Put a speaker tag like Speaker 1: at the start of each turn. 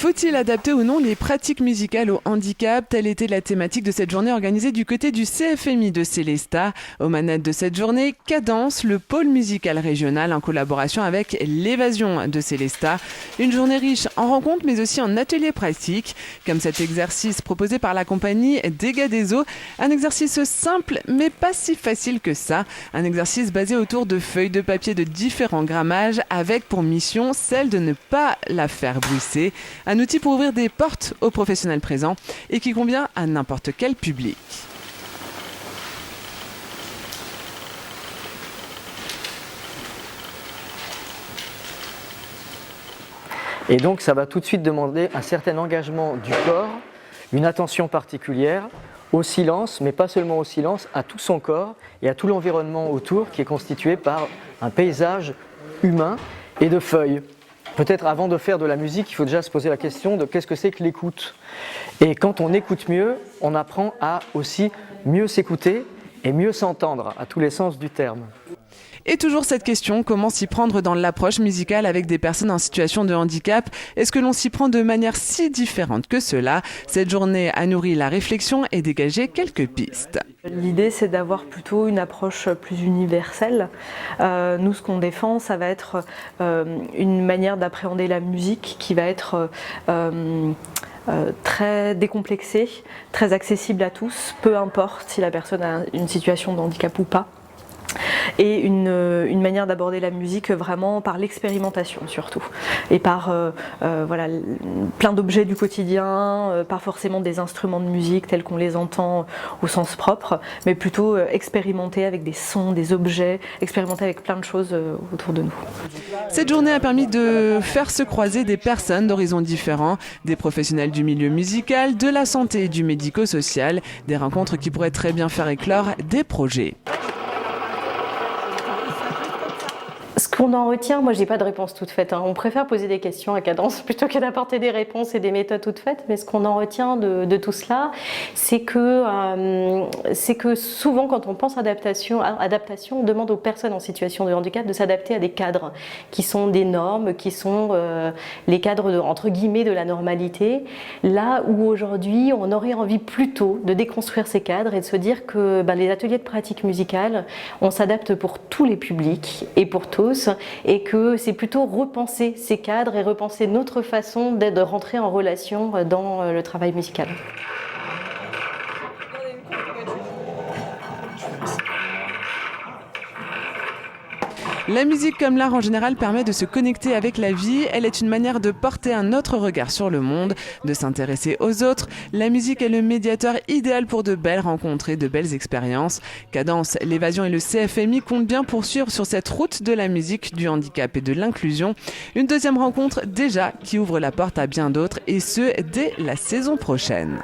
Speaker 1: Faut-il adapter ou non les pratiques musicales au handicap? Telle était la thématique de cette journée organisée du côté du CFMI de Célestat. Aux manettes de cette journée, Cadence, le pôle musical régional en collaboration avec l'Évasion de Célestat. Une journée riche en rencontres mais aussi en ateliers pratiques, comme cet exercice proposé par la compagnie Dégâts des eaux. Un exercice simple mais pas si facile que ça. Un exercice basé autour de feuilles de papier de différents grammages avec pour mission celle de ne pas la faire bruisser. Un outil pour ouvrir des portes aux professionnels présents et qui convient à n'importe quel public.
Speaker 2: Et donc ça va tout de suite demander un certain engagement du corps, une attention particulière au silence, mais pas seulement au silence, à tout son corps et à tout l'environnement autour qui est constitué par un paysage humain et de feuilles. Peut-être avant de faire de la musique, il faut déjà se poser la question de qu'est-ce que c'est que l'écoute. Et quand on écoute mieux, on apprend à aussi mieux s'écouter et mieux s'entendre, à tous les sens du terme.
Speaker 1: Et toujours cette question, comment s'y prendre dans l'approche musicale avec des personnes en situation de handicap? Est-ce que l'on s'y prend de manière si différente que cela? Cette journée a nourri la réflexion et dégagé quelques pistes.
Speaker 3: L'idée, c'est d'avoir plutôt une approche plus universelle. Nous, ce qu'on défend, ça va être une manière d'appréhender la musique qui va être très décomplexée, très accessible à tous, peu importe si la personne a une situation de handicap ou pas. Et une manière d'aborder la musique vraiment par l'expérimentation surtout, et par voilà, plein d'objets du quotidien, pas forcément des instruments de musique tels qu'on les entend au sens propre, mais plutôt expérimenter avec des sons, des objets, expérimenter avec plein de choses autour de nous.
Speaker 1: Cette journée a permis de faire se croiser des personnes d'horizons différents, des professionnels du milieu musical, de la santé et du médico-social, des rencontres qui pourraient très bien faire éclore des projets.
Speaker 4: Ce qu'on en retient, moi j'ai pas de réponse toute faite, hein. On préfère poser des questions à Cadence plutôt que d'apporter des réponses et des méthodes toutes faites, mais ce qu'on en retient de tout cela, c'est que souvent quand on pense adaptation, on demande aux personnes en situation de handicap de s'adapter à des cadres qui sont des normes, qui sont les cadres entre guillemets de la normalité, là où aujourd'hui on aurait envie plutôt de déconstruire ces cadres et de se dire que les ateliers de pratique musicale, on s'adapte pour tous les publics et pour tous, et que c'est plutôt repenser ces cadres et repenser notre façon de rentrer en relation dans le travail musical.
Speaker 1: La musique comme l'art en général permet de se connecter avec la vie. Elle est une manière de porter un autre regard sur le monde, de s'intéresser aux autres. La musique est le médiateur idéal pour de belles rencontres et de belles expériences. Cadence, l'Évasion et le CFMI comptent bien poursuivre sur cette route de la musique, du handicap et de l'inclusion. Une deuxième rencontre déjà qui ouvre la porte à bien d'autres et ce, dès la saison prochaine.